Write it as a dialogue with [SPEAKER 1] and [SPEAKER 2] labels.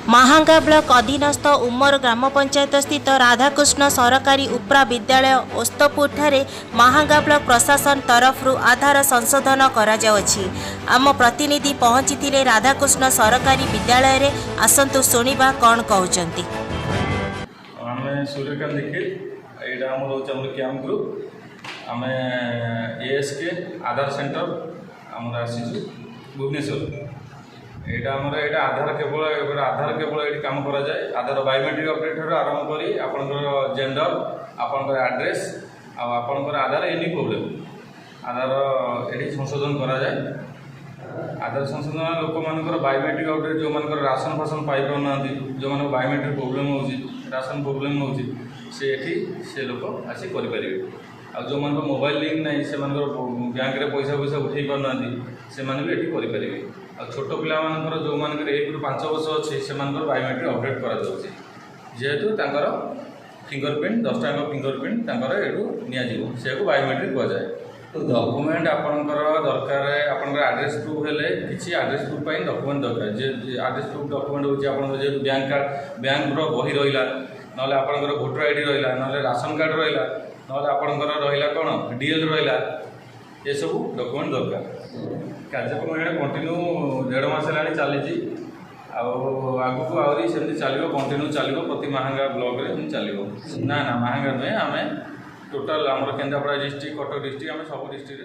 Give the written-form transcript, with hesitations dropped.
[SPEAKER 1] Mahanga block अधीनस्थ उमर ग्राम पंचायत स्थित राधाकृष्ण सरकारी उपरा विद्यालय ओस्तपुर ठारे महांगा ब्लॉक प्रशासन तरफ आधार संशोधन करा जाउछि। आम प्रतिनिधि पहुंची राधाकृष्ण सरकारी विद्यालय रे आसंतु सुनिबा कौन कहउचंती।
[SPEAKER 2] आमे सूर्यकांत दीक्षित एटा हमर होछ हमर कैंप ग्रुप आमे एएसके आधार सेंटर हमर आसीछु भुवनेश्वर। एटा हमर एटा आधार केवल एटी काम करा जाए। आधार बायोमेट्रिक अपडेट ठार आरंभ करी आपनकर जेंडर आपनकर एड्रेस आ आपनकर आधार एनी प्रॉब्लम आधार एटी संशोधन करा जाए। आधार संशोधन लोक मानकर बायोमेट्रिक अपडेट जो मानकर राशन फासन पाई पाना जो मान बायोमेट्रिक प्रॉब्लम होची राशन प्रॉब्लम होची से एटी से लोक आसी करि परिबे। आ जो मान मोबाइल लिंक नहीं से बैंक रे पैसा उठे पाना से माने भी एटी करि परिबे। आ छोट पिला मानकर जो मानकर 1 ରୁ 5 वर्ष अच्छे से मानकर बायोमेट्रिक अपडेट करा जाउछि जेहेतु तांकर फिंगरप्रिंट 10 टांग फिंगरप्रिंट तांकर एटू निया जीवो से को बायोमेट्रिक कह जाए। तो डॉक्यूमेंट आपनकर दरकार आपनकर एड्रेस प्रूफ हेले किछि एड्रेस प्रूफ पई डॉक्यूमेंट दरकार जे एड्रेस प्रूफ डॉक्यूमेंट होछि आपनकर जे बैंक कार्ड बैंक रो बही रहिला नले आपनकर वोटर आईडी रहिला नले राशन कार्ड रहिला नले आपनकर रहिला कोन डीएल रहिला ये सब डॉक्यूमेंट दरकार। कार्यक्रम ये कंटिन्यू 1.5 मास है चली आगु को आहरी सेमती चलो कंटिन्यू चलो प्रति महांगा ब्लॉक रे चलो ना ना महांगा नुहे आम टोटाल आम केन्द्रापड़ा डिस्ट्रिक्ट कटक डिस्ट्रिक्ट आम सब डिस्ट्रिक्ट